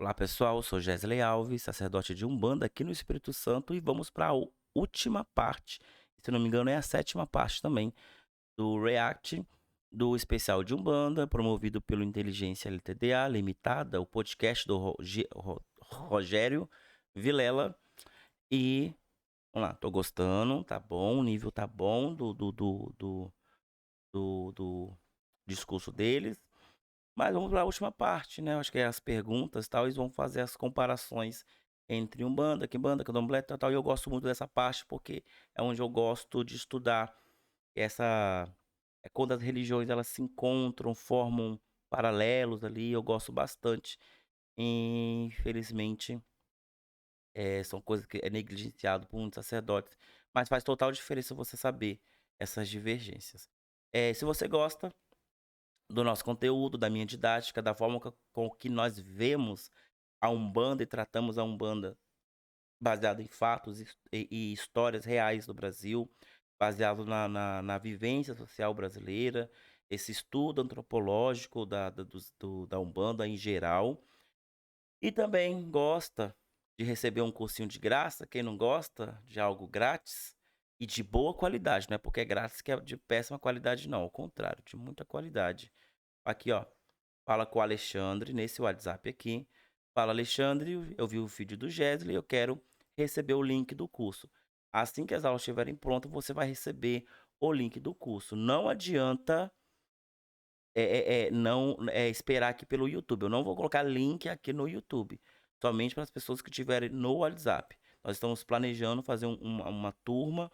Olá pessoal, eu sou Gesley Alves, sacerdote de Umbanda aqui no Espírito Santo e vamos para a última parte, se não me engano é a sétima parte também, do React do especial de Umbanda, promovido pelo Inteligência LTDA Limitada, o podcast do Rogério Vilela. E vamos lá, tô gostando, tá bom, o nível tá bom do discurso deles. Mas vamos para a última parte, né? Eu acho que é as perguntas e tal, eles vão fazer as comparações entre Umbanda, Quimbanda, Candomblé, tal, tal. E eu gosto muito dessa parte porque é onde eu gosto de estudar essa... É quando as religiões elas se encontram, formam paralelos ali, eu gosto bastante. Infelizmente, são coisas que é negligenciado por muitos sacerdotes, mas faz total diferença você saber essas divergências. Se você gosta do nosso conteúdo, da minha didática, da forma com que nós vemos a Umbanda e tratamos a Umbanda baseado em fatos e histórias reais do Brasil, baseado na vivência social brasileira, esse estudo antropológico da Umbanda em geral. E também gosta de receber um cursinho de graça, quem não gosta de algo grátis e de boa qualidade, não é porque é grátis que é de péssima qualidade não, ao contrário, de muita qualidade. Aqui, ó, fala com o Alexandre nesse WhatsApp aqui. Fala, Alexandre, eu vi o vídeo do Gesley, eu quero receber o link do curso. Assim que as aulas estiverem prontas, você vai receber o link do curso. Não adianta não esperar aqui pelo YouTube. Eu não vou colocar link aqui no YouTube, somente para as pessoas que estiverem no WhatsApp. Nós estamos planejando fazer uma turma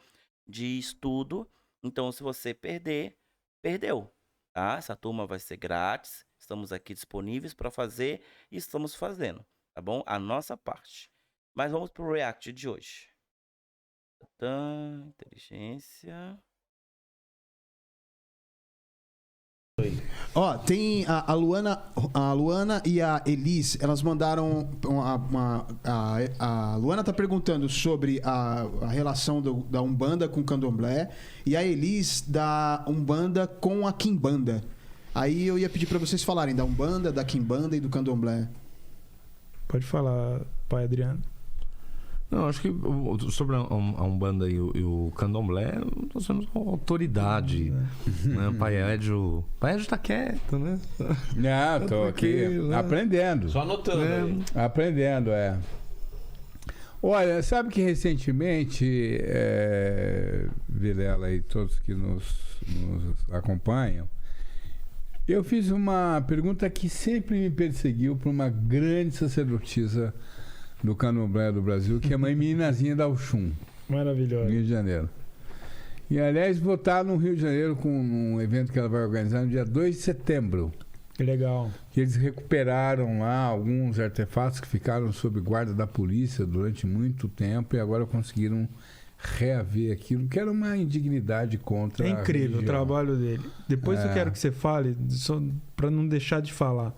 de estudo. Então, se você perder, perdeu. Tá? Essa turma vai ser grátis. Estamos aqui disponíveis para fazer e estamos fazendo, tá bom? A nossa parte. Mas vamos para o React de hoje. Inteligência. Ó, tem a Luana e a Elis, elas mandaram a Luana tá perguntando sobre a relação da Umbanda com o Candomblé e a Elis da Umbanda com a Quimbanda. Aí eu ia pedir para vocês falarem da Umbanda, da Quimbanda e do Candomblé. Pode falar, pai Adriano. Não, acho que sobre a Umbanda e o Candomblé, nós temos uma autoridade. Né? O Pai Edio tá quieto, né? Não, tô aqui aprendendo. Só anotando. Aprendendo, Olha, sabe que recentemente, Vilela e todos que nos acompanham, eu fiz uma pergunta que sempre me perseguiu para uma grande sacerdotisa do Candomblé do Brasil, que é a mãe Meninazinha da Oxum. Maravilhosa. No Rio de Janeiro. E, aliás, vou estar no Rio de Janeiro com um evento que ela vai organizar no dia 2 de setembro. Que legal. Que eles recuperaram lá alguns artefatos que ficaram sob guarda da polícia durante muito tempo e agora conseguiram reaver aquilo, que era uma indignidade contra a religião. É incrível o trabalho dele. Depois eu quero que você fale, só para não deixar de falar.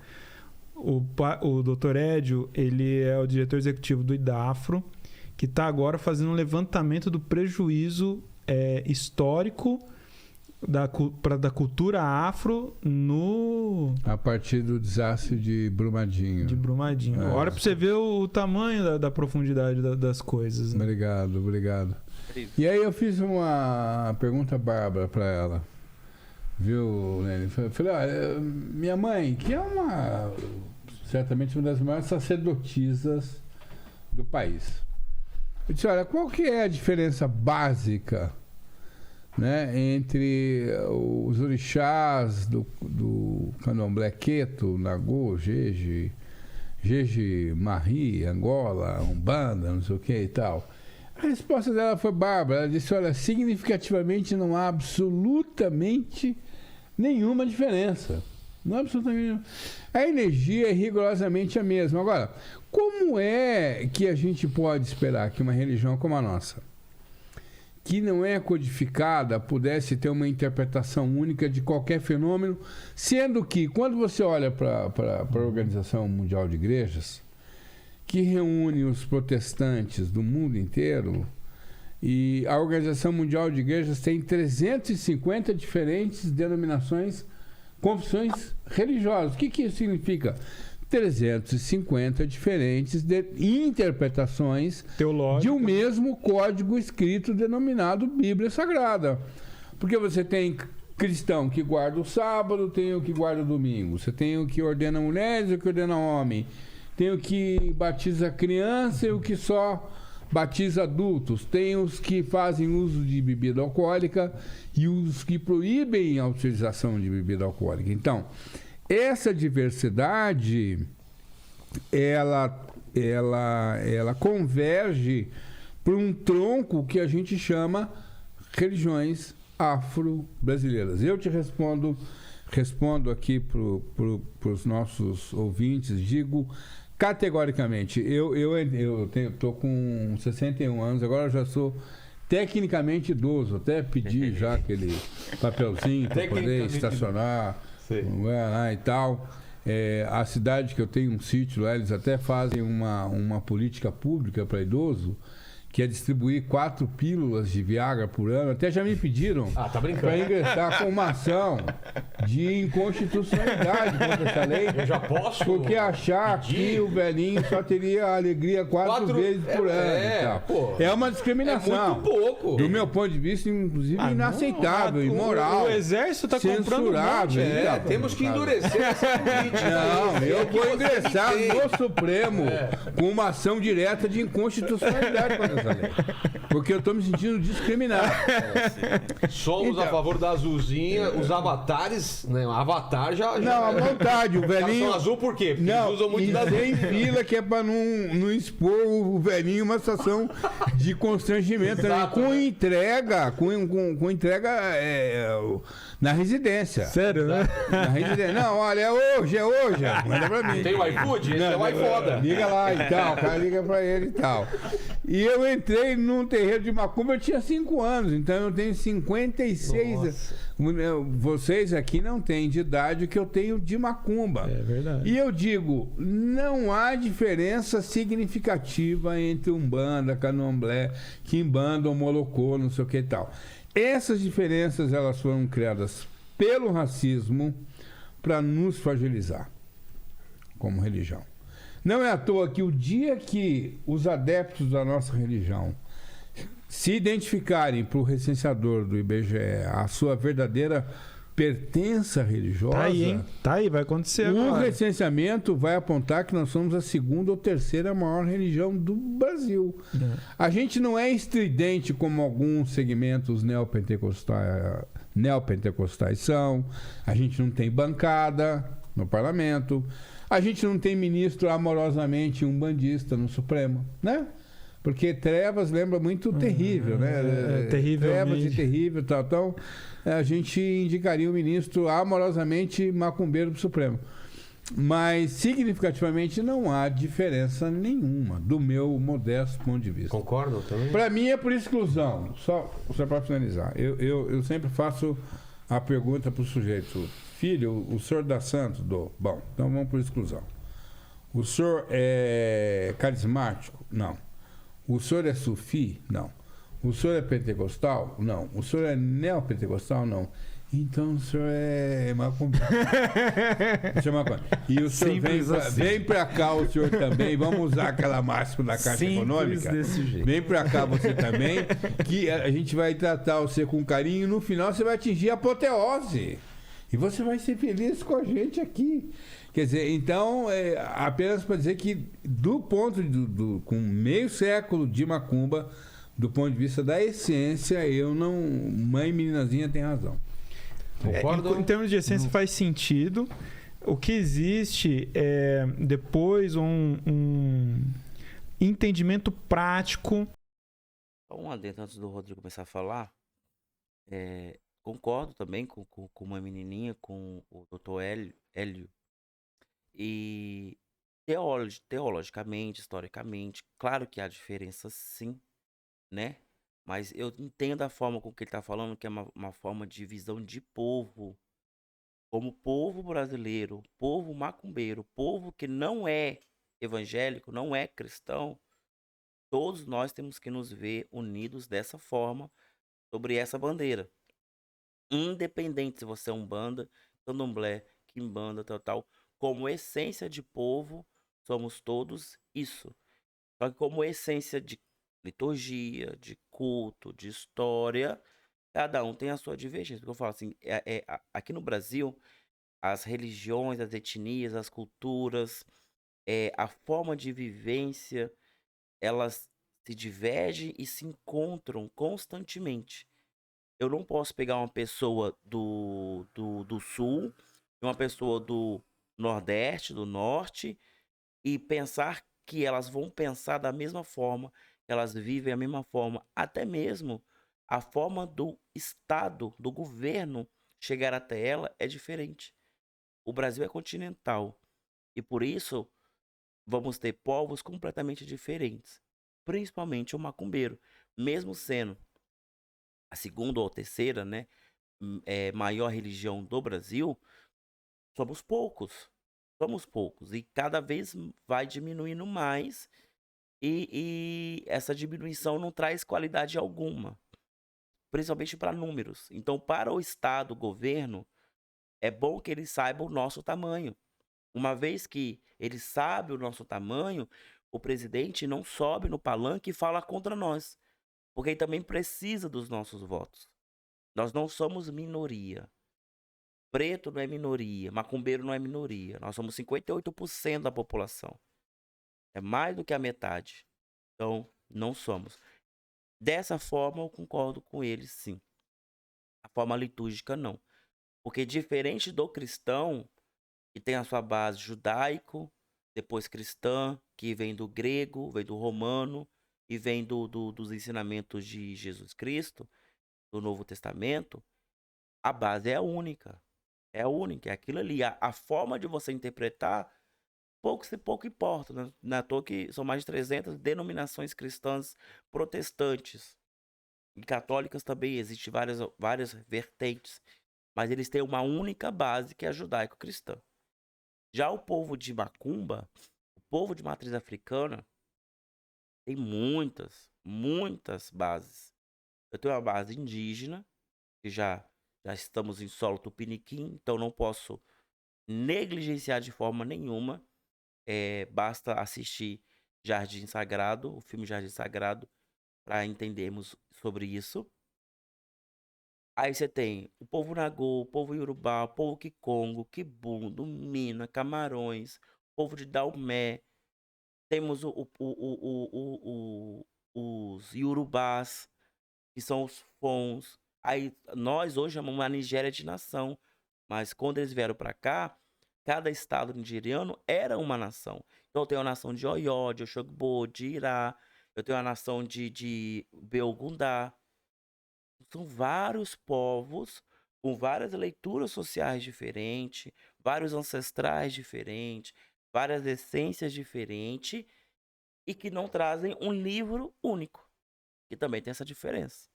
O Dr. Edio, ele é o diretor executivo do IDAFRO, que está agora fazendo um levantamento do prejuízo histórico da cultura afro a partir do desastre de Brumadinho. Olha para você ver o tamanho da profundidade das coisas. Né? Obrigado. E aí eu fiz uma pergunta bárbara para ela. Viu, Lênin? Falei, minha mãe, que é certamente uma das maiores sacerdotisas do país. Eu disse, olha, qual que é a diferença básica, né, entre os orixás do Candomblé Queto, Nagô, Jeje, Marri, Angola, Umbanda, não sei o que e tal? A resposta dela foi bárbara. Ela disse, olha, significativamente não há absolutamente nenhuma diferença. Não há absolutamente nenhuma. A energia é rigorosamente a mesma. Agora, como é que a gente pode esperar que uma religião como a nossa, que não é codificada, pudesse ter uma interpretação única de qualquer fenômeno, sendo que, quando você olha para a Organização Mundial de Igrejas, que reúne os protestantes do mundo inteiro, e a Organização Mundial de Igrejas tem 350 diferentes denominações, confissões religiosas. O que isso significa? 350 diferentes interpretações Teológico. de um mesmo código escrito denominado Bíblia Sagrada. Porque você tem cristão que guarda o sábado, tem o que guarda o domingo. Você tem o que ordena mulheres e o que ordena homem. Tem o que batiza criança e o que só batiza adultos. Tem os que fazem uso de bebida alcoólica e os que proíbem a utilização de bebida alcoólica. Então, essa diversidade, ela converge para um tronco que a gente chama religiões afro-brasileiras. Eu te respondo aqui para os nossos ouvintes, digo categoricamente, eu estou com 61 anos, agora eu já sou tecnicamente idoso, até pedi já aquele papelzinho para poder estacionar lá e tal. A cidade que eu tenho um sítio lá, eles até fazem uma política pública para idoso, que é distribuir 4 pílulas de Viagra por ano. Até já me pediram tá brincando, para ingressar com uma ação de inconstitucionalidade contra essa lei. Eu já posso. Porque achar que o velhinho só teria alegria 4 vezes por ano. E tal. Pô, é uma discriminação. É muito pouco. Do meu ponto de vista, inclusive, inaceitável, imoral. O exército está comprando um monte. Censurável. Temos que endurecer essa política. Não, eu vou ingressar no Supremo com uma ação direta de inconstitucionalidade contra essa lei. Porque eu estou me sentindo discriminado. Somos Então. a favor da azulzinha, os avatares, né? O avatar já. Não, à vontade, o Os caras velhinho. são azul por quê? Porque Não, eles usam muito e da azul. sem fila, que é pra não expor o velhinho em uma situação de constrangimento. Né? Exato, Com né? entrega, com entrega na residência. Sério, né? Na residência. Não, olha, é hoje, manda pra mim. Tem o iFood? Esse é o iFoda. Liga lá e tal, o cara liga pra ele e tal. E eu entrei num terreiro de macumba, eu tinha 5 anos, então eu tenho 56. Vocês aqui não têm de idade o que eu tenho de macumba. É verdade. E eu digo, não há diferença significativa entre Umbanda, Candomblé, Quimbanda ou Molocô, não sei o que e tal. Essas diferenças, elas foram criadas pelo racismo para nos fragilizar como religião. Não é à toa que o dia que os adeptos da nossa religião se identificarem para o recenseador do IBGE a sua verdadeira pertença religiosa, Tá aí, hein? Tá aí, vai acontecer o agora. recenseamento vai apontar que nós somos a 2ª ou 3ª maior religião do Brasil. A gente não é estridente como alguns segmentos neopentecostais são. A gente não tem bancada no parlamento. A gente não tem ministro amorosamente umbandista no Supremo, né? Porque trevas lembra muito terrível, né? Terrível. Trevas e terrível, tal. Então, a gente indicaria o ministro amorosamente macumbeiro do Supremo. Mas, significativamente, não há diferença nenhuma, do meu modesto ponto de vista. Concordo também? Para mim é por exclusão. Só para finalizar. Eu sempre faço a pergunta para o sujeito: filho, o senhor dá santo? Dou. Bom, então vamos por exclusão. O senhor é carismático? Não. O senhor é sufi? Não. O senhor é pentecostal? Não. O senhor é neopentecostal? Não. Então o senhor é macumbeiro. O senhor é macumbeiro. E o senhor vem pra cá, o senhor também. Vamos usar aquela máxima da Caixa Econômica. Desse jeito. Vem pra cá você também, que a gente vai tratar você com carinho e no final você vai atingir a apoteose. E você vai ser feliz com a gente aqui. Quer dizer, então, apenas para dizer que, do ponto com meio século de macumba, do ponto de vista da essência, eu não. Mãe meninazinha tem razão. Em termos de essência faz sentido. O que existe é depois um entendimento prático. Só um adendo antes do Rodrigo começar a falar. Concordo também com uma menininha, com o Dr. Hélio. E teologicamente, historicamente, claro que há diferenças sim, né? Mas eu entendo a forma com que ele está falando, que é uma forma de visão de povo. Como povo brasileiro, povo macumbeiro, povo que não é evangélico, não é cristão, todos nós temos que nos ver unidos dessa forma sobre essa bandeira. Independente se você é umbanda, candomblé, quimbanda, tal. como essência de povo, somos todos isso. Só que como essência de liturgia, de culto, de história, cada um tem a sua divergência. Porque eu falo assim, aqui no Brasil, as religiões, as etnias, as culturas, a forma de vivência, elas se divergem e se encontram constantemente. Eu não posso pegar uma pessoa do sul e uma pessoa do nordeste, do norte, e pensar que elas vão pensar da mesma forma, que elas vivem a mesma forma, até mesmo a forma do Estado, do governo chegar até ela é diferente. O Brasil é continental e por isso vamos ter povos completamente diferentes, principalmente o macumbeiro, mesmo sendo a segunda ou terceira, né, maior religião do Brasil, somos poucos. Somos poucos. E cada vez vai diminuindo mais. E essa diminuição não traz qualidade alguma. Principalmente para números. Então, para o Estado, o governo, é bom que ele saiba o nosso tamanho. Uma vez que ele sabe o nosso tamanho, o presidente não sobe no palanque e fala contra nós. Porque ele também precisa dos nossos votos. Nós não somos minoria. Preto não é minoria, macumbeiro não é minoria. Nós somos 58% da população. É mais do que a metade. Então, não somos. Dessa forma, eu concordo com eles, sim. A forma litúrgica, não. Porque diferente do cristão, que tem a sua base judaico, depois cristã, que vem do grego, vem do romano, e vem dos ensinamentos de Jesus Cristo, do Novo Testamento, a base é a única. É a única, é aquilo ali. A forma de você interpretar, pouco importa. Né? Não é à toa que são mais de 300 denominações cristãs protestantes. E católicas também, existem várias vertentes. Mas eles têm uma única base, que é a judaico-cristã. Já o povo de Macumba, o povo de matriz africana, tem muitas bases. Eu tenho uma base indígena, que já estamos em solo tupiniquim, então não posso negligenciar de forma nenhuma. Basta assistir Jardim Sagrado, o filme Jardim Sagrado, para entendermos sobre isso. Aí você tem o povo Nagô, o povo Yorubá, o povo Kikongo, Kibundo, Mina, Camarões, o povo de Daomé. Temos os Yorubás, que são os Fons. Aí nós hoje chamamos a Nigéria de nação, mas quando eles vieram para cá, cada estado nigeriano era uma nação. Então eu tenho a nação de Oyo, de Oshogbo, de Irá, eu tenho a nação de Beogundá. São vários povos com várias leituras sociais diferentes, vários ancestrais diferentes, várias essências diferentes e que não trazem um livro único, que também tem essa diferença.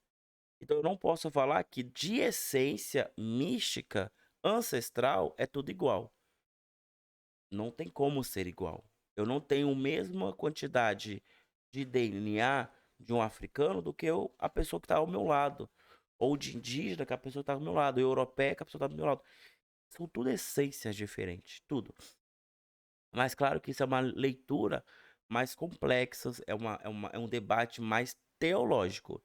Então eu não posso falar que de essência mística, ancestral, é tudo igual. Não tem como ser igual. Eu não tenho a mesma quantidade de DNA de um africano do que a pessoa que está ao meu lado. Ou de indígena, que a pessoa está ao meu lado. Ou europeia, que a pessoa está do meu lado. São tudo essências diferentes. Tudo. Mas claro que isso é uma leitura mais complexa. É um debate mais teológico.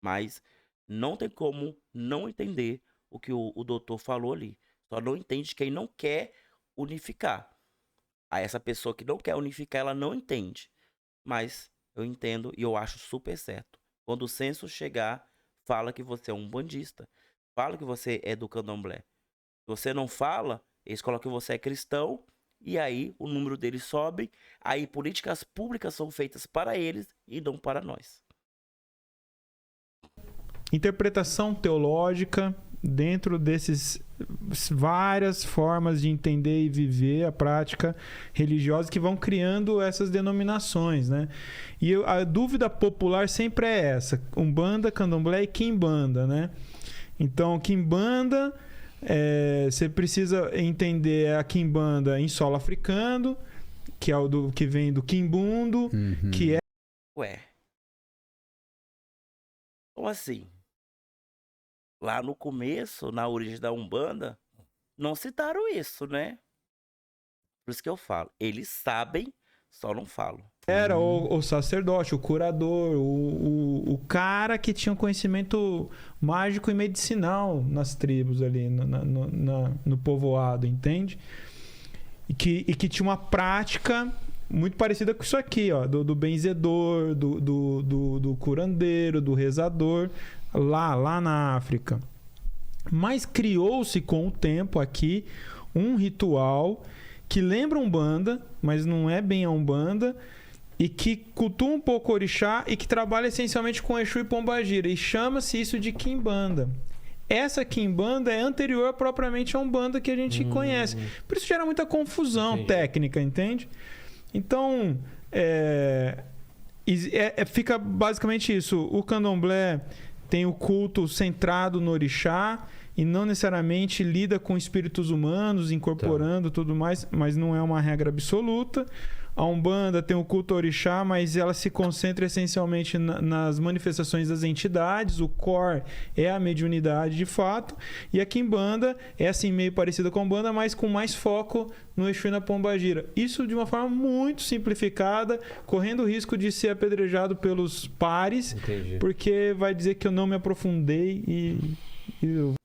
Mas não tem como não entender o que o doutor falou ali. Só não entende quem não quer unificar. Aí essa pessoa que não quer unificar, ela não entende. Mas eu entendo e eu acho super certo. Quando o censo chegar, fala que você é um bandista. Fala que você é do candomblé. Se você não fala, eles colocam que você é cristão. E aí o número deles sobe. Aí políticas públicas são feitas para eles e não para nós. Interpretação teológica dentro desses várias formas de entender e viver a prática religiosa que vão criando essas denominações, né? E a dúvida popular sempre é essa: Umbanda, Candomblé e Quimbanda, né? Então, Quimbanda, você precisa entender a Quimbanda em solo africano, que é o que vem do Quimbundo, que é... Ué. Como assim? Lá no começo, na origem da Umbanda, não citaram isso, né? Por isso que eu falo. Eles sabem, só não falam. Era o sacerdote, o curador, o cara que tinha um conhecimento mágico e medicinal nas tribos ali, no povoado, entende? E que tinha uma prática muito parecida com isso aqui, ó, do benzedor, do curandeiro, do rezador, lá na África. Mas criou-se com o tempo aqui um ritual que lembra Umbanda, mas não é bem a Umbanda, e que cultua um pouco o orixá e que trabalha essencialmente com Exu e Pombagira, e chama-se isso de Quimbanda. Essa Quimbanda é anterior propriamente a Umbanda que a gente conhece. Por isso gera muita confusão técnica, entende? Então, fica basicamente isso. O candomblé tem o culto centrado no orixá e não necessariamente lida com espíritos humanos, incorporando tudo mais, mas não é uma regra absoluta. A Umbanda tem o culto orixá, mas ela se concentra essencialmente nas manifestações das entidades. O core é a mediunidade de fato. E a Quimbanda é assim meio parecida com a Umbanda, mas com mais foco no Exu e na Pombagira. Isso de uma forma muito simplificada, correndo o risco de ser apedrejado pelos pares. Entendi. Porque vai dizer que eu não me aprofundei e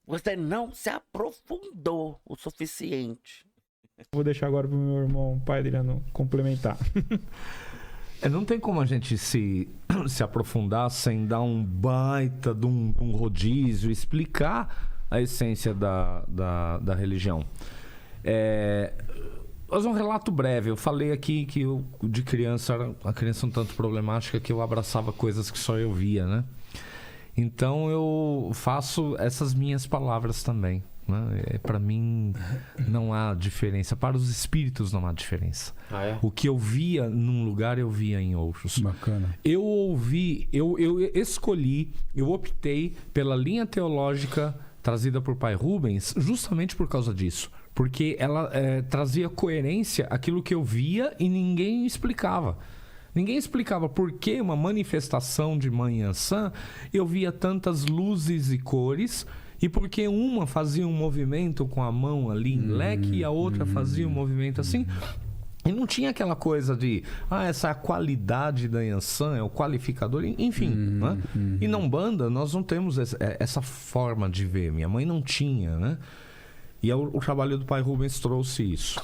Você não se aprofundou o suficiente. vou deixar agora pro meu irmão, pai Adriano, complementar. Não tem como a gente se aprofundar sem dar um baita de um rodízio, explicar a essência da religião. Mas um relato breve. Eu falei aqui que eu, de criança, era uma criança um tanto problemática, que eu abraçava coisas que só eu via, né? Então eu faço essas minhas palavras também. Para mim não há diferença. Para os espíritos não há diferença. O que eu via num lugar eu via em outros. Bacana. Eu ouvi, eu escolhi, eu optei pela linha teológica trazida por Pai Rubens justamente por causa disso, porque ela trazia coerência àquilo que eu via e ninguém explicava. Ninguém explicava por que uma manifestação de Mãe Iansã eu via tantas luzes e cores, e porque uma fazia um movimento com a mão ali em leque e a outra fazia um movimento assim. E não tinha aquela coisa de, essa é a qualidade da Iansã, é o qualificador, enfim. Né? E na Umbanda nós não temos essa forma de ver. Minha mãe não tinha, né? E o trabalho do Pai Rubens trouxe isso.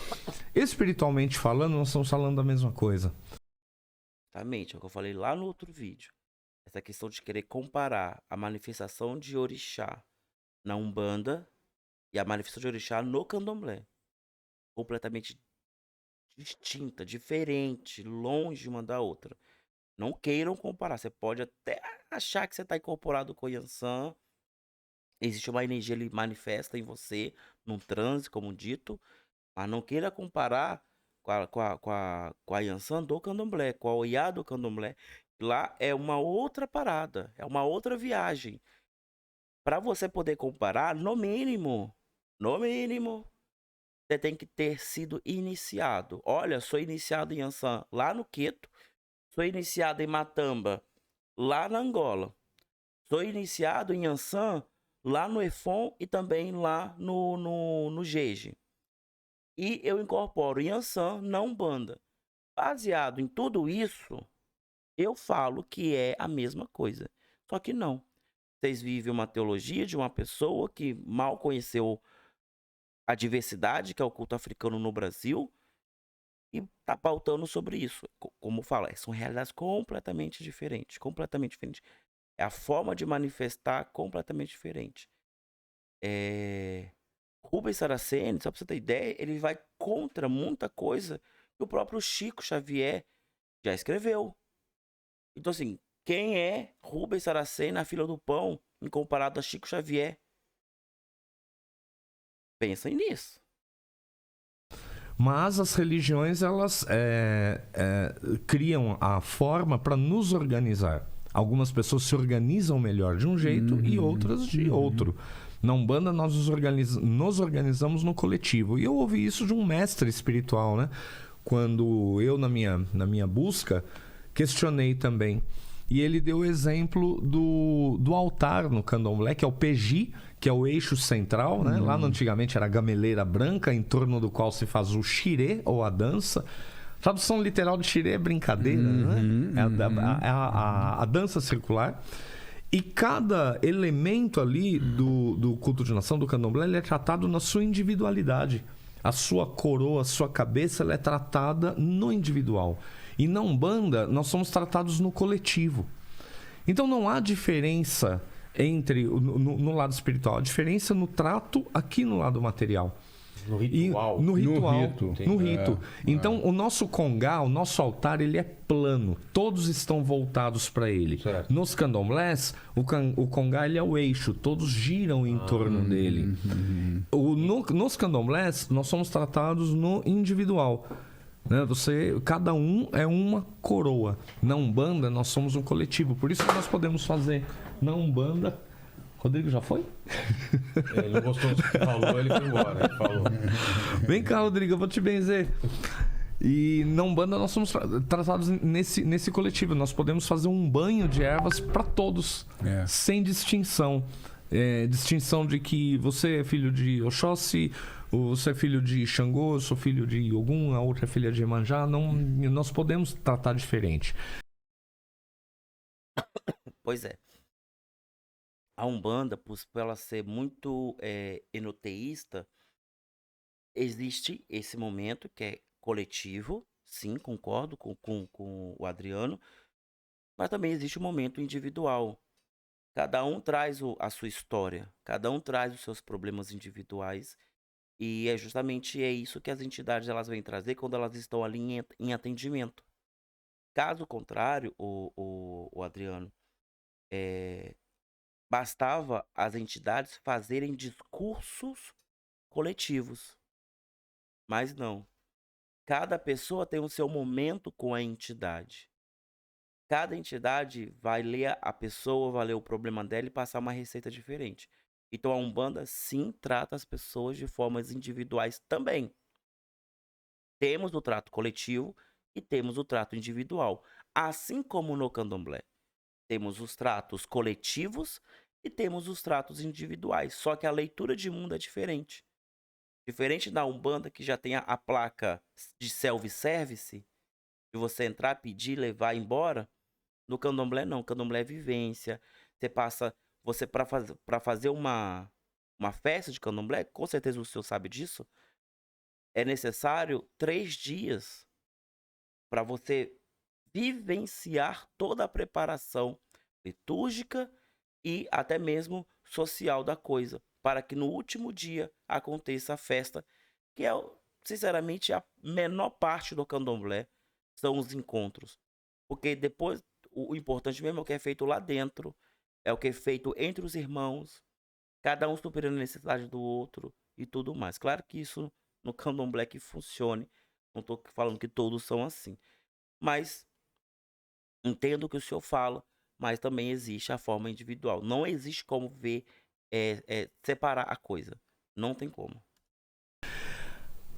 Espiritualmente falando, nós estamos falando da mesma coisa. Exatamente, é o que eu falei lá no outro vídeo. Essa questão de querer comparar a manifestação de orixá na Umbanda e a manifestação de orixá no Candomblé. Completamente distinta, diferente, longe uma da outra. Não queiram comparar. Você pode até achar que você está incorporado com o Iansã. Existe uma energia ali manifesta em você, num transe, como dito. Mas não queira comparar com a Iansã do Candomblé, com a Oiá do Candomblé. Lá é uma outra parada, é uma outra viagem. Para você poder comparar, no mínimo, você tem que ter sido iniciado. Olha, sou iniciado em Iansã lá no Queto, sou iniciado em Matamba, lá na Angola. Sou iniciado em Iansã lá no Efon e também lá no Jeje. E eu incorporo Iansã na Umbanda. Baseado em tudo isso, eu falo que é a mesma coisa. Só que não. Vocês vivem uma teologia de uma pessoa que mal conheceu a diversidade que é o culto africano no Brasil e está pautando sobre isso. Como fala, são realidades completamente diferentes. Completamente diferentes. É a forma de manifestar completamente diferente. Rubens Saraceni, só para você ter ideia, ele vai contra muita coisa que o próprio Chico Xavier já escreveu. Então, assim, quem é Rubens Saraceni na fila do pão em comparado a Chico Xavier? Pensem nisso. Mas as religiões, elas criam a forma para nos organizar. Algumas pessoas se organizam melhor de um jeito e outras de outro. Na Umbanda, nós nos organizamos no coletivo. E eu ouvi isso de um mestre espiritual, né? Quando eu, na minha busca, questionei também. E ele deu o exemplo do altar no Candomblé, que é o Peji, que é o eixo central, né? Lá antigamente era a gameleira branca, em torno do qual se faz o xirê, ou a dança. Tradução literal de xirê é brincadeira, né? É a dança circular. E cada elemento ali do culto de nação, do candomblé, ele é tratado na sua individualidade. A sua coroa, a sua cabeça, ela é tratada no individual. E na Umbanda, nós somos tratados no coletivo. Então não há diferença entre no lado espiritual, a diferença no trato aqui no lado material. No ritual. No rito. rito. Então, o nosso congá, o nosso altar, ele é plano. Todos estão voltados para ele. Certo. Nos candomblés, o congá ele é o eixo. Todos giram em torno dele. Nos candomblés, nós somos tratados no individual. Né? Cada um é uma coroa. Na Umbanda, nós somos um coletivo. Por isso que nós podemos fazer na Umbanda... Rodrigo já foi? Ele não gostou do que falou, ele foi embora. Ele falou. Vem cá, Rodrigo, eu vou te benzer. E na Umbanda nós somos tratados nesse coletivo. Nós podemos fazer um banho de ervas para todos, sem distinção. Distinção de que você é filho de Oxóssi, você é filho de Xangô, eu sou filho de Ogum, a outra é filha de Iemanjá. Não, nós podemos tratar diferente. Pois é. A Umbanda, por ela ser muito enoteísta, existe esse momento que é coletivo, sim, concordo com o Adriano, mas também existe um momento individual. Cada um traz a sua história, cada um traz os seus problemas individuais, e é justamente isso que as entidades elas vêm trazer quando elas estão ali em atendimento. Caso contrário, o Adriano, bastava as entidades fazerem discursos coletivos. Mas não. Cada pessoa tem o seu momento com a entidade. Cada entidade vai ler a pessoa, vai ler o problema dela e passar uma receita diferente. Então a Umbanda sim trata as pessoas de formas individuais também. Temos o trato coletivo e temos o trato individual. Assim como no Candomblé. Temos os tratos coletivos e temos os tratos individuais. Só que a leitura de mundo é diferente. Diferente da Umbanda, que já tem a placa de self-service, de você entrar, pedir, levar embora. No Candomblé não. Candomblé é vivência. Você para fazer uma festa de Candomblé, com certeza o senhor sabe disso, é necessário 3 dias para você vivenciar toda a preparação litúrgica e até mesmo social da coisa, para que no último dia aconteça a festa, que é, sinceramente, a menor parte do Candomblé, são os encontros. Porque depois, o importante mesmo é o que é feito lá dentro, é o que é feito entre os irmãos, cada um superando a necessidade do outro e tudo mais. Claro que isso no Candomblé que funcione, não estou falando que todos são assim, mas entendo o que o senhor fala, mas também existe a forma individual. Não existe como separar a coisa. Não tem como.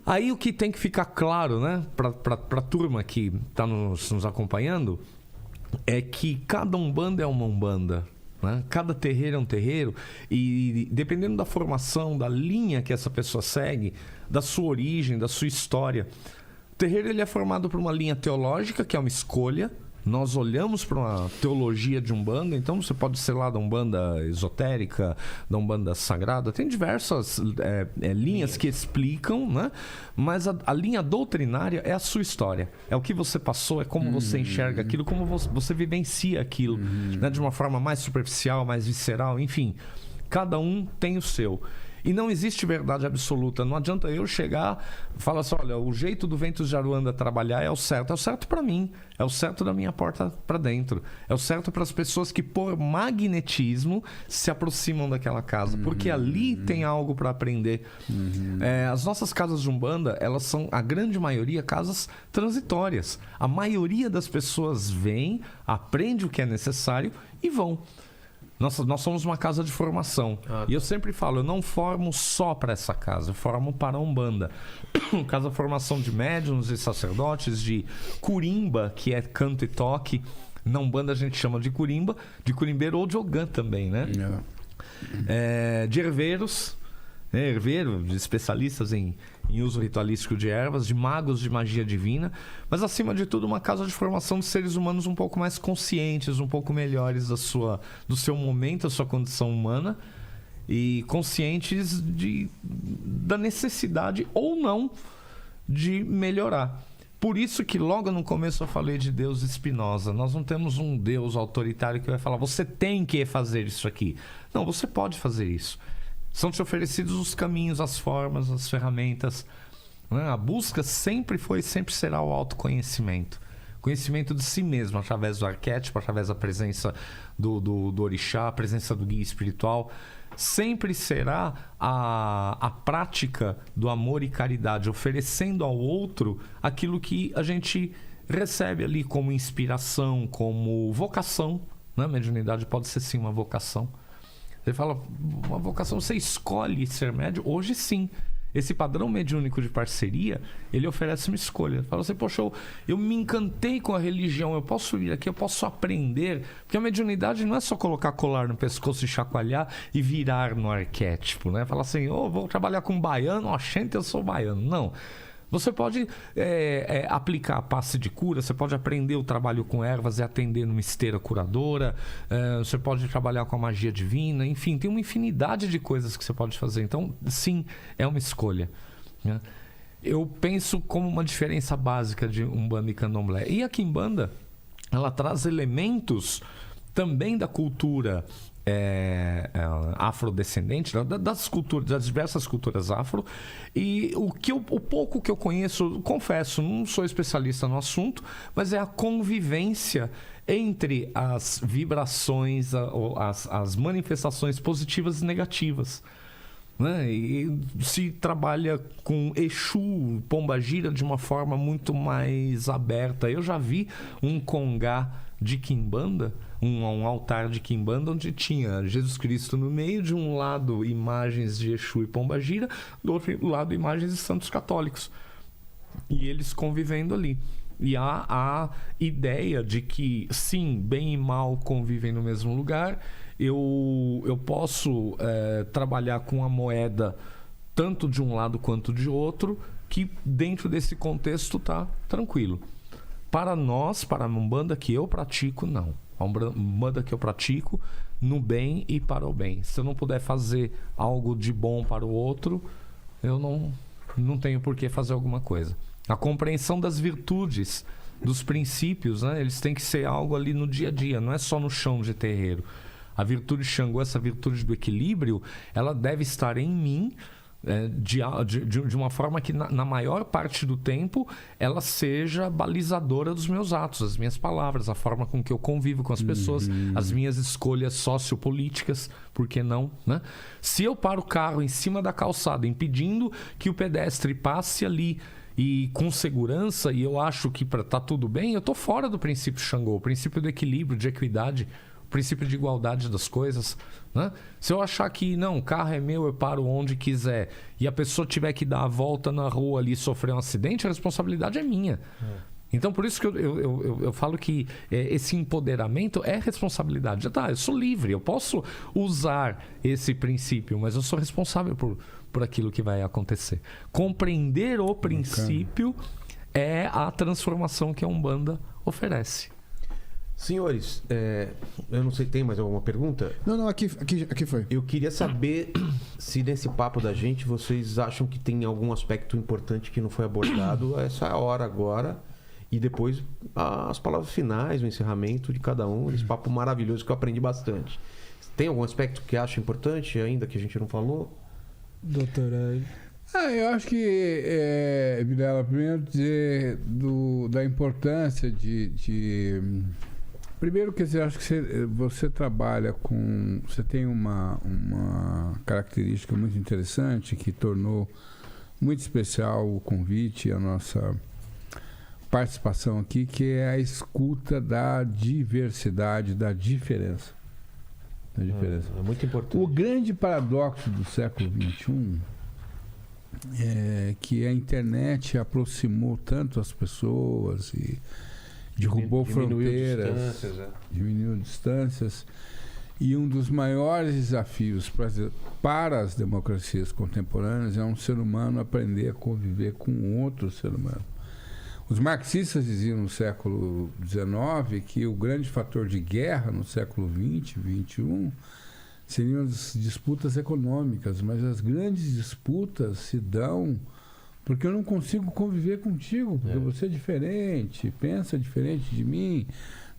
Aí o que tem que ficar claro, né, pra turma que tá nos acompanhando, é que cada Umbanda é uma Umbanda, né? Cada terreiro é um terreiro, e dependendo da formação, da linha que essa pessoa segue, da sua origem, da sua história, o terreiro ele é formado por uma linha teológica, que é uma escolha. Nós olhamos para uma teologia de Umbanda, então você pode ser lá da Umbanda esotérica, da Umbanda sagrada, tem diversas linhas que explicam, né? Mas a linha doutrinária é a sua história, é o que você passou, é como você enxerga aquilo, como você vivencia aquilo, né? De uma forma mais superficial, mais visceral, enfim, cada um tem o seu. E não existe verdade absoluta. Não adianta eu chegar e falar assim, olha, o jeito do Ventos de Aruanda trabalhar é o certo para mim, é o certo da minha porta para dentro, é o certo para as pessoas que por magnetismo se aproximam daquela casa, porque ali tem algo para aprender. As nossas casas de Umbanda, elas são, a grande maioria, casas transitórias. A maioria das pessoas vem, aprende o que é necessário e vão. Nós somos uma casa de formação. E eu sempre falo, eu não formo só para essa casa, eu formo para a Umbanda. Casa de formação de médiuns e sacerdotes, de curimba, que é canto e toque. Na Umbanda a gente chama de curimba, de curimbeiro ou de ogã também, né? de herveiros, herveiro, de especialistas em uso ritualístico de ervas, de magos de magia divina, mas acima de tudo uma casa de formação de seres humanos um pouco mais conscientes, um pouco melhores do seu momento, da sua condição humana, e conscientes da necessidade ou não de melhorar. Por isso que logo no começo eu falei de Deus Spinoza. Nós não temos um Deus autoritário que vai falar, você tem que fazer isso aqui. Não, você pode fazer isso. São te oferecidos os caminhos, as formas, as ferramentas. A busca sempre foi e sempre será o autoconhecimento. Conhecimento de si mesmo, através do arquétipo, através da presença do orixá, a presença do guia espiritual. Sempre será a prática do amor e caridade, oferecendo ao outro aquilo que a gente recebe ali como inspiração, como vocação. A mediunidade pode ser sim uma vocação. Você fala, uma vocação, você escolhe ser médium? Hoje sim. Esse padrão mediúnico de parceria, ele oferece uma escolha. Fala assim, poxa, eu me encantei com a religião, eu posso ir aqui, eu posso aprender. Porque a mediunidade não é só colocar colar no pescoço e chacoalhar e virar no arquétipo, né? Falar assim, vou trabalhar com baiano, oxente, eu sou baiano. Não. Você pode aplicar a passe de cura, você pode aprender o trabalho com ervas e atender numa esteira curadora, você pode trabalhar com a magia divina, enfim, tem uma infinidade de coisas que você pode fazer. Então, sim, é uma escolha, né? Eu penso como uma diferença básica de Umbanda e Candomblé. E a Quimbanda, ela traz elementos também da cultura afrodescendente, das diversas culturas afro, e o pouco que eu conheço, confesso, não sou especialista no assunto, mas é a convivência entre as vibrações, as manifestações positivas e negativas, né? E se trabalha com Exu, Pombagira de uma forma muito mais aberta. Eu já vi um congá de Quimbanda, um altar de Quimbanda onde tinha Jesus Cristo no meio, de um lado imagens de Exu e Pombagira, do outro lado imagens de santos católicos, e eles convivendo ali. E há a ideia de que sim, bem e mal convivem no mesmo lugar. Eu posso trabalhar com a moeda tanto de um lado quanto de outro, que dentro desse contexto tá tranquilo. Para nós, para a Umbanda que eu pratico, não. A Umbanda que eu pratico, no bem e para o bem. Se eu não puder fazer algo de bom para o outro, eu não tenho por que fazer alguma coisa. A compreensão das virtudes, dos princípios, né? Eles têm que ser algo ali no dia a dia, não é só no chão de terreiro. A virtude de Xangô, essa virtude do equilíbrio, ela deve estar em mim, de uma forma que na maior parte do tempo ela seja balizadora dos meus atos, as minhas palavras, a forma com que eu convivo com as pessoas, as minhas escolhas sociopolíticas, por que não, né? Se eu paro o carro em cima da calçada impedindo que o pedestre passe ali e com segurança, e eu acho que tá tudo bem, eu tô fora do princípio Xangô, o princípio do equilíbrio, de equidade, o princípio de igualdade das coisas, né? Se eu achar que não, o carro é meu, eu paro onde quiser, e a pessoa tiver que dar a volta na rua ali e sofrer um acidente, a responsabilidade é minha. Então, por isso que eu falo que esse empoderamento é responsabilidade. Eu sou livre, eu posso usar esse princípio, mas eu sou responsável por aquilo que vai acontecer. Compreender o princípio é a transformação que a Umbanda oferece. Senhores, eu não sei, tem mais alguma pergunta? Não, aqui foi. Eu queria saber se nesse papo da gente vocês acham que tem algum aspecto importante que não foi abordado. Essa é a hora agora. E depois as palavras finais, o encerramento de cada um. Esse papo maravilhoso que eu aprendi bastante. Tem algum aspecto que acha importante ainda que a gente não falou? Doutora... Eu acho que, Vilela, primeiro dizer da importância de... Primeiro, quer dizer, acho que você trabalha com... Você tem uma característica muito interessante que tornou muito especial o convite e a nossa participação aqui, que é a escuta da diversidade, da diferença. É muito importante. O grande paradoxo do século XXI é que a internet aproximou tanto as pessoas e derrubou fronteiras, diminuiu distâncias. E um dos maiores desafios para as democracias contemporâneas é um ser humano aprender a conviver com outro ser humano. Os marxistas diziam no século XIX que o grande fator de guerra no século XX, XXI, seriam as disputas econômicas, mas as grandes disputas se dão porque eu não consigo conviver contigo, porque você é diferente, pensa diferente de mim,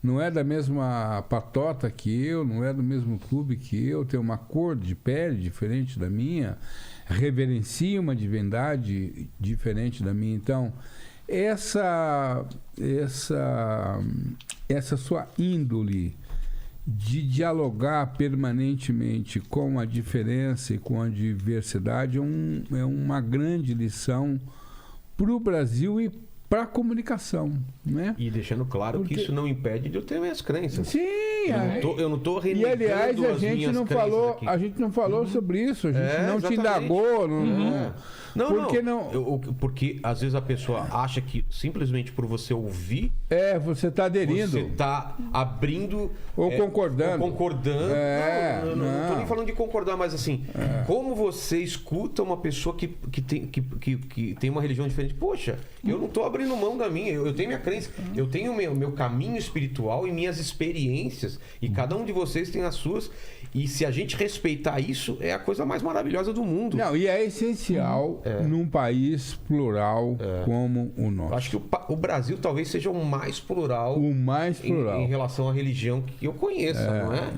não é da mesma patota que eu, não é do mesmo clube que eu, tem uma cor de pele diferente da minha, reverencia uma divindade diferente da minha. Então, essa sua índole de dialogar permanentemente com a diferença e com a diversidade é uma grande lição para o Brasil e para a comunicação, né? E deixando claro que isso não impede de eu ter minhas crenças. Sim, eu não tô renegando. E aliás, as minhas crenças aqui. a gente não falou sobre isso, a gente não te exatamente. indagou, Porque às vezes a pessoa acha que simplesmente por você ouvir, você está aderindo. você está abrindo ou concordando. Ou concordando. Não tô nem falando de concordar, mas assim, como você escuta uma pessoa que tem uma religião diferente, poxa, eu não tô abrindo mão da minha, eu tenho minha crença, eu tenho meu caminho espiritual e minhas experiências, e cada um de vocês tem as suas, e se a gente respeitar isso, é a coisa mais maravilhosa do mundo. Não, e é essencial num país plural como o nosso. Eu acho que o Brasil talvez seja o mais plural. O mais plural. Em relação à religião que eu conheça, não é?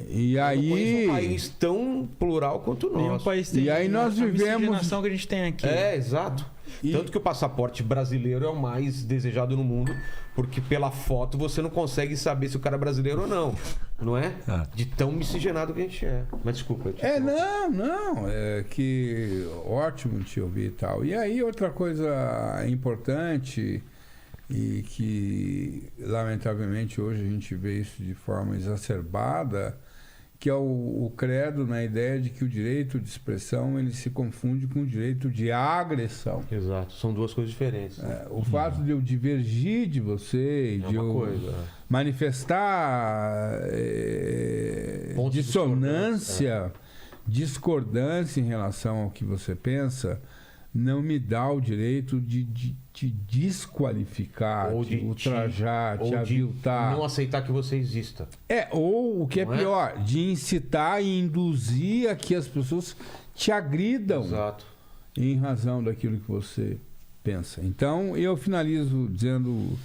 E aí... Eu não conheço um país tão plural quanto o nosso. Nenhum país tem E aí nós a vivemos... miscigenação que a gente tem aqui. Exato. Tanto que o passaporte brasileiro é o mais desejado no mundo, porque pela foto você não consegue saber se o cara é brasileiro ou não. Não é? De tão miscigenado que a gente é. Mas desculpa. Não. É que ótimo te ouvir e tal. E aí outra coisa importante e que lamentavelmente hoje a gente vê isso de forma exacerbada, que é o credo na ideia de que o direito de expressão ele se confunde com o direito de agressão. Exato, são duas coisas diferentes. Né? O fato de eu divergir de você e de eu manifestar dissonância, discordância em relação ao que você pensa, não me dá o direito de te desqualificar, ou de ultrajar, te aviltar. Não aceitar que você exista. Ou o que é pior, de incitar e induzir a que as pessoas te agridam. Exato. Em razão daquilo que você pensa. Então, eu finalizo dizendo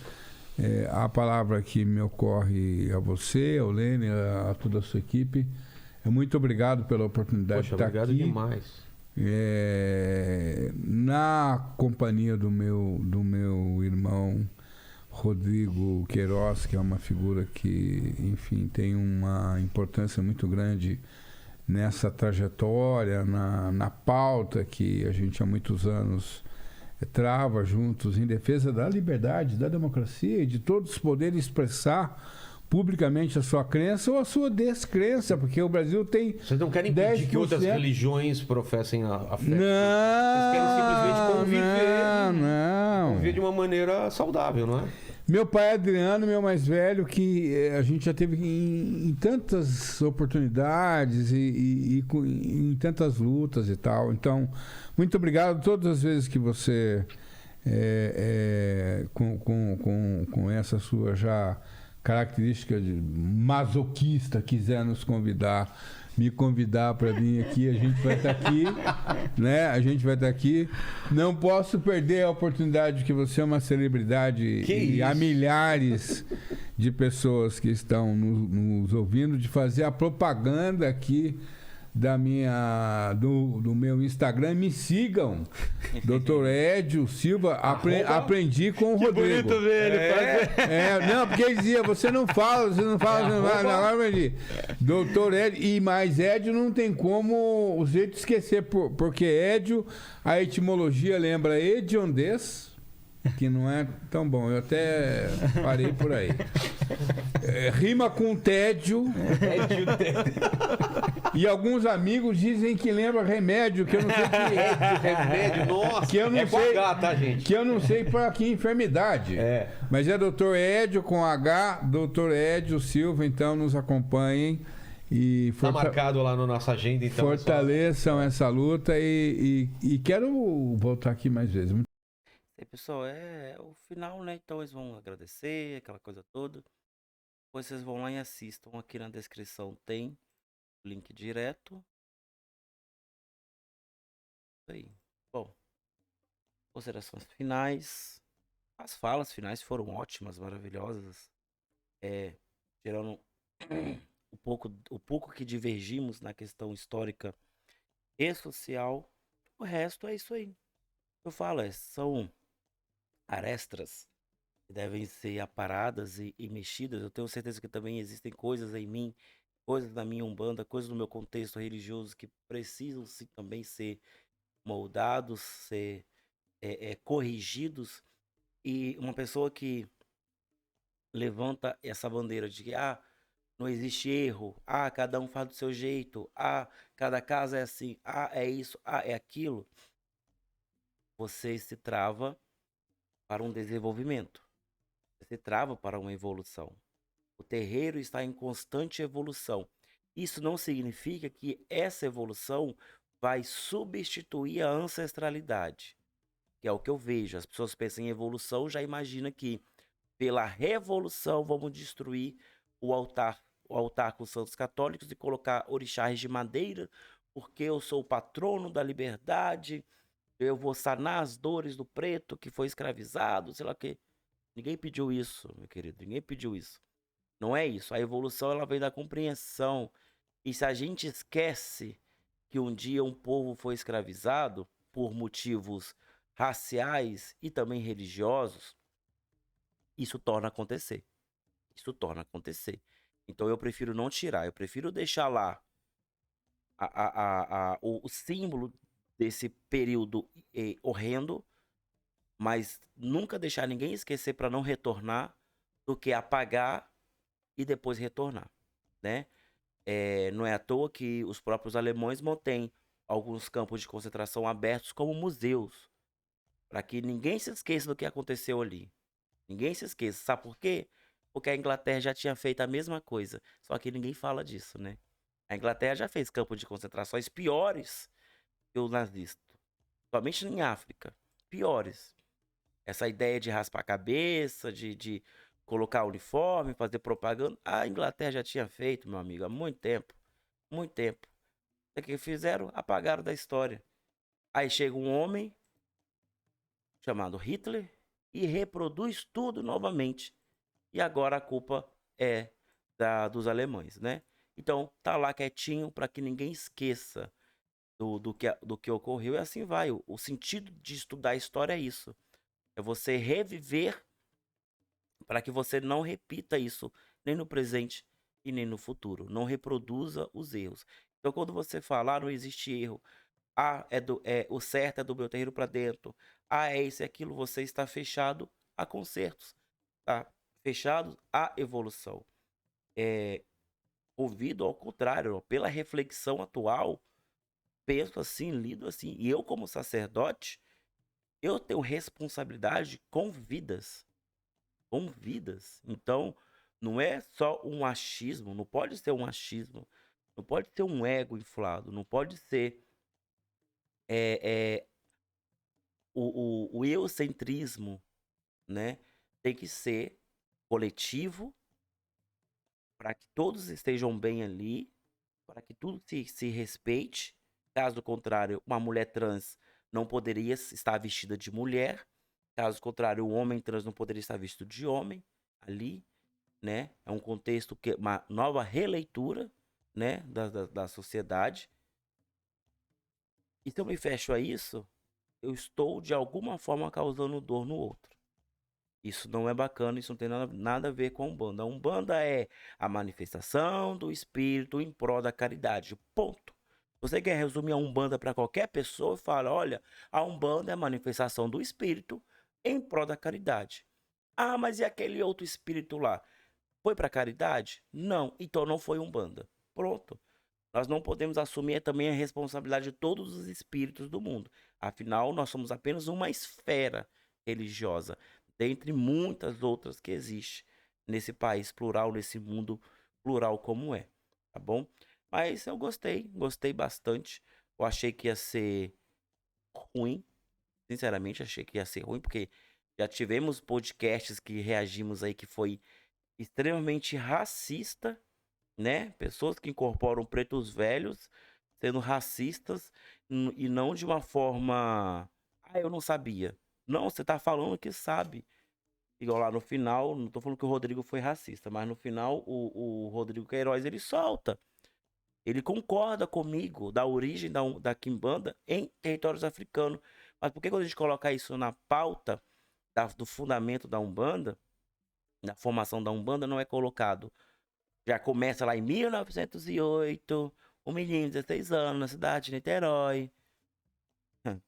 a palavra que me ocorre a você, ao Lênin, a toda a sua equipe. Muito obrigado pela oportunidade de estar aqui. Obrigado demais. Na companhia do meu irmão Rodrigo Queiroz, que é uma figura que, enfim, tem uma importância muito grande nessa trajetória, na pauta que a gente há muitos anos trava juntos em defesa da liberdade, da democracia e de todos poderem expressar publicamente a sua crença ou a sua descrença, porque o Brasil tem... Vocês não querem impedir que outras religiões professem a fé? Não! Vocês querem simplesmente conviver. Não! Conviver de uma maneira saudável, não é? Meu pai Adriano, meu mais velho, que a gente já teve em tantas oportunidades e em tantas lutas e tal. Então, muito obrigado todas as vezes que você, com essa sua já característica de masoquista, quiser me convidar para vir aqui, a gente vai estar aqui, né? A gente vai estar aqui. Não posso perder a oportunidade que você é uma celebridade e há milhares de pessoas que estão nos ouvindo, de fazer a propaganda aqui do meu Instagram. Me sigam, Dr. Edio Silva. Aprendi com o Rodrigo. Bonito ver ele fazer. Não, porque ele dizia, você não fala. Agora aprendi. Dr. Edio, e mais Edio não tem como o jeito de esquecer, porque Edio, a etimologia lembra hediondez, que não é tão bom. Eu até parei por aí. Rima com tédio. E alguns amigos dizem que lembra remédio, que eu não sei que é. Remédio, nossa. Que eu não sei, H, tá, gente? Que eu não sei para que enfermidade. Mas é Dr. Edio com H, Dr. Edio Silva, então nos acompanhem. E Tá marcado lá na nossa agenda, então. fortaleçam essa luta e quero voltar aqui mais vezes. E, pessoal, é o final, né? Então eles vão agradecer, aquela coisa toda. Depois vocês vão lá e assistam. Aqui na descrição tem o link direto. Isso aí. Bom, considerações finais. As falas finais foram ótimas, maravilhosas. Tirando o pouco que divergimos na questão histórica e social, o resto é isso aí. Eu falo, são arestas que devem ser aparadas e mexidas. Eu tenho certeza que também existem coisas em mim, coisas da minha Umbanda, coisas do meu contexto religioso que precisam também ser moldados, ser corrigidos. E uma pessoa que levanta essa bandeira de que não existe erro, cada um faz do seu jeito, cada casa é assim, é isso, é aquilo, você se trava para um desenvolvimento, você se trava para uma evolução. O terreiro está em constante evolução. Isso não significa que essa evolução vai substituir a ancestralidade, que é o que eu vejo. As pessoas pensam em evolução, já imagina que pela revolução vamos destruir o altar com os santos católicos e colocar orixás de madeira, porque eu sou o patrono da liberdade, eu vou sanar as dores do preto que foi escravizado, sei lá o quê. Ninguém pediu isso, meu querido, ninguém pediu isso. Não é isso. A evolução ela vem da compreensão. E se a gente esquece que um dia um povo foi escravizado por motivos raciais e também religiosos, isso torna a acontecer. Isso torna a acontecer. Então eu prefiro não tirar, eu prefiro deixar lá o símbolo desse período horrendo, mas nunca deixar ninguém esquecer para não retornar, do que apagar e depois retornar, né? Não é à toa que os próprios alemães mantêm alguns campos de concentração abertos como museus, para que ninguém se esqueça do que aconteceu ali. Ninguém se esqueça. Sabe por quê? Porque a Inglaterra já tinha feito a mesma coisa, só que ninguém fala disso, né? A Inglaterra já fez campos de concentrações piores que os nazistas, somente em África, piores. Essa ideia de raspar a cabeça, de colocar uniforme, fazer propaganda, a Inglaterra já tinha feito, meu amigo, há muito tempo. Muito tempo. O que fizeram? Apagaram da história. Aí chega um homem chamado Hitler e reproduz tudo novamente. E agora a culpa é dos alemães, né? Então, tá lá quietinho para que ninguém esqueça do que ocorreu. E assim vai. O sentido de estudar a história é isso. É você reviver para que você não repita isso nem no presente e nem no futuro. Não reproduza os erros. Então, quando você fala, não existe erro, o certo é do meu terreiro para dentro, é isso e aquilo, você está fechado a consertos, tá? Fechado à evolução. Ouvido ao contrário, pela reflexão atual, penso assim, lido assim. E eu, como sacerdote, eu tenho responsabilidade com vidas. Com vidas. Então, não é só um achismo, não pode ser um achismo, não pode ser um ego inflado, não pode ser o eocentrismo, né? Tem que ser coletivo, para que todos estejam bem ali, para que tudo se respeite. Caso contrário, uma mulher trans não poderia estar vestida de mulher. Caso contrário, o homem trans não poderia estar vestido de homem ali, né? É um contexto que uma nova releitura, né, da sociedade. E se eu me fecho a isso, eu estou de alguma forma causando dor no outro. Isso não é bacana, isso não tem nada a ver com a Umbanda. A Umbanda é a manifestação do espírito em prol da caridade. Ponto. Você quer resumir a Umbanda para qualquer pessoa, fala, olha, a Umbanda é a manifestação do espírito em prol da caridade. Mas e aquele outro espírito lá? Foi para caridade? Não, então não foi Umbanda. Pronto. Nós não podemos assumir também a responsabilidade de todos os espíritos do mundo. Afinal, nós somos apenas uma esfera religiosa, dentre muitas outras que existem nesse país plural, nesse mundo plural como é. tá bom? Mas eu gostei bastante. Eu achei que ia ser ruim, sinceramente, achei que ia ser ruim, porque já tivemos podcasts que reagimos aí que foi extremamente racista, né? Pessoas que incorporam pretos velhos sendo racistas e não de uma forma, ah, eu não sabia. Não, você tá falando que sabe. Igual lá no final, não tô falando que o Rodrigo foi racista, mas no final o Rodrigo Queiroz ele solta. Ele concorda comigo da origem da Quimbanda em territórios africanos. Mas por que quando a gente coloca isso na pauta do fundamento da Umbanda, na formação da Umbanda, não é colocado? Já começa lá em 1908, um menino de 16 anos, na cidade de Niterói.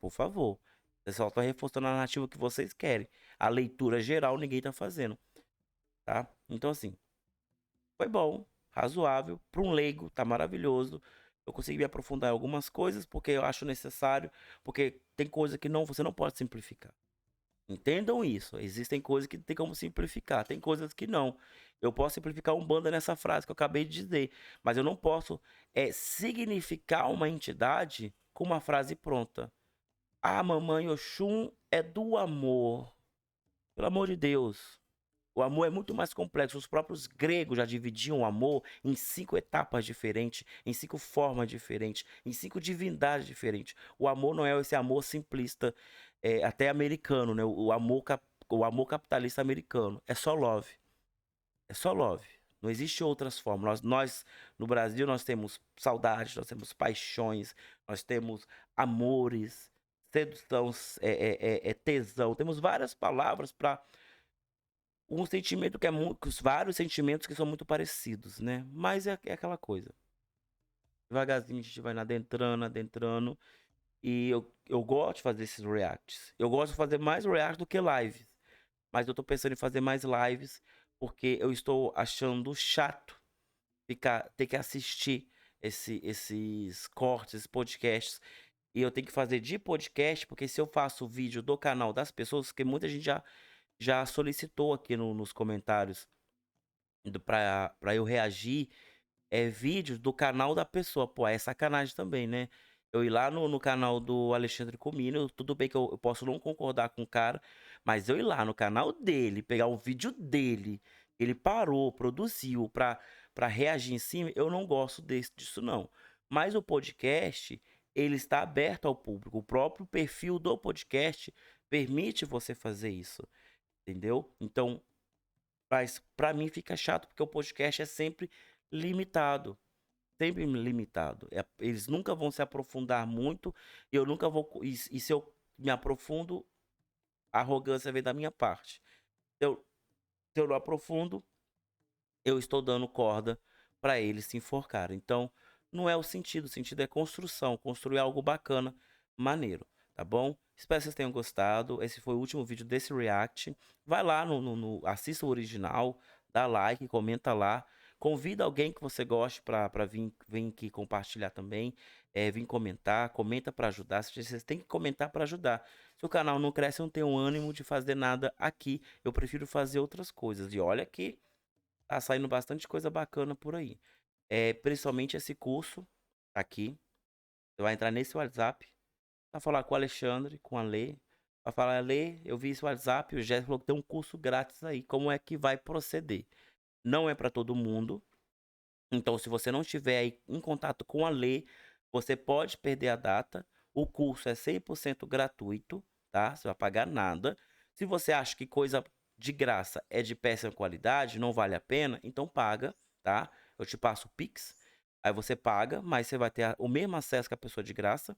Por favor. Vocês só estão reforçando a narrativa que vocês querem. A leitura geral ninguém tá fazendo, tá? Então, assim, foi bom, razoável. Para um leigo, tá maravilhoso. Eu consegui me aprofundar em algumas coisas porque eu acho necessário, porque tem coisa que você não pode simplificar. Entendam isso. Existem coisas que tem como simplificar, tem coisas que não. Eu posso simplificar Umbanda nessa frase que eu acabei de dizer, mas eu não posso significar uma entidade com uma frase pronta. A mamãe Oxum é do amor. Pelo amor de Deus. O amor é muito mais complexo. Os próprios gregos já dividiam o amor em 5 etapas diferentes, em 5 formas diferentes, em 5 divindades diferentes. O amor não é esse amor simplista, até americano, né? O amor capitalista americano. É só love. É só love. Não existe outras formas. Nós, no Brasil, nós temos saudades, nós temos paixões, nós temos amores, sedução, tesão. Temos várias palavras para um sentimento que é muito, vários sentimentos que são muito parecidos, né? Mas é aquela coisa. Devagarzinho a gente vai adentrando. E eu gosto de fazer esses reacts. Eu gosto de fazer mais reacts do que lives. Mas eu tô pensando em fazer mais lives porque eu estou achando chato ter que assistir esses cortes, esses podcasts. E eu tenho que fazer de podcast, porque se eu faço vídeo do canal das pessoas, que muita gente já solicitou aqui nos comentários pra eu reagir, vídeos do canal da pessoa. Pô, é sacanagem também, né? Eu ir lá no canal do Alexandre Comino, tudo bem que eu posso não concordar com o cara, mas eu ir lá no canal dele, pegar o vídeo dele, ele parou, produziu pra reagir em cima, eu não gosto disso não. Mas o podcast, ele está aberto ao público. O próprio perfil do podcast permite você fazer isso, entendeu? Então, mas pra mim fica chato, porque o podcast é sempre limitado. Sempre limitado. Eles nunca vão se aprofundar muito. E eu nunca vou. E se eu me aprofundo, a arrogância vem da minha parte. Se eu não aprofundo, eu estou dando corda para eles se enforcarem. Então, não é o sentido. O sentido é construção. Construir algo bacana, maneiro. Tá bom? Espero que vocês tenham gostado. Esse foi o último vídeo desse react. Vai lá assista o original, dá like, comenta lá. Convida alguém que você goste para vir aqui compartilhar também. Vir comentar, comenta para ajudar. Vocês têm que comentar para ajudar. Se o canal não cresce, eu não tenho ânimo de fazer nada aqui. Eu prefiro fazer outras coisas. E olha que tá saindo bastante coisa bacana por aí. Principalmente esse curso aqui. Você vai entrar nesse WhatsApp. Vai falar com o Alexandre, com a Lê. Vai falar, Lê, eu vi esse WhatsApp, o Jéssica falou que tem um curso grátis aí. Como é que vai proceder? Não é para todo mundo. Então, se você não estiver aí em contato com a Lê, você pode perder a data. O curso é 100% gratuito, tá? Você vai pagar nada. Se você acha que coisa de graça é de péssima qualidade, não vale a pena, então paga, tá? Eu te passo o Pix, aí você paga, mas você vai ter o mesmo acesso que a pessoa de graça.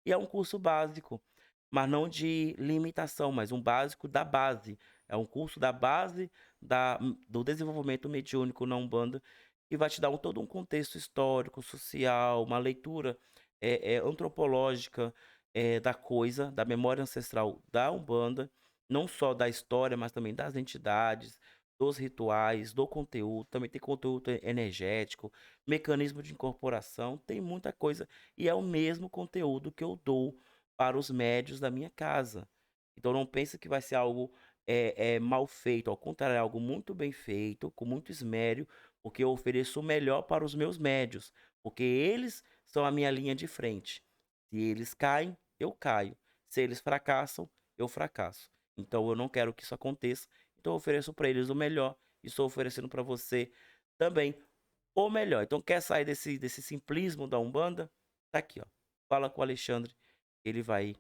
E é um curso básico, mas não de limitação, mas um básico da base. É um curso da base do desenvolvimento mediúnico na Umbanda, e vai te dar todo um contexto histórico, social, uma leitura antropológica da coisa, da memória ancestral da Umbanda, não só da história, mas também das entidades, dos rituais, do conteúdo. Também tem conteúdo energético, mecanismo de incorporação, tem muita coisa. E é o mesmo conteúdo que eu dou para os médios da minha casa. Então não pense que vai ser algo é mal feito, ao contrário, é algo muito bem feito, com muito esmero, porque eu ofereço o melhor para os meus médios, porque eles são a minha linha de frente. Se eles caem, eu caio. Se eles fracassam, eu fracasso. Então eu não quero que isso aconteça, então eu ofereço para eles o melhor e estou oferecendo para você também o melhor. Então quer sair desse simplismo da Umbanda? Tá aqui, ó. Fala com o Alexandre, ele vai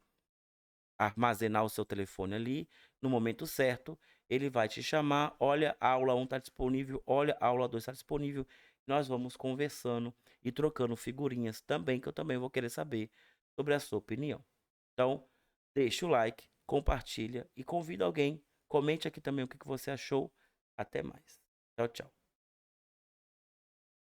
armazenar o seu telefone ali, no momento certo, ele vai te chamar, olha, a aula 1 está disponível, olha, a aula 2 está disponível, nós vamos conversando e trocando figurinhas também, que eu também vou querer saber sobre a sua opinião. Então, deixa o like, compartilha e convida alguém, comente aqui também o que você achou. Até mais. Tchau, tchau.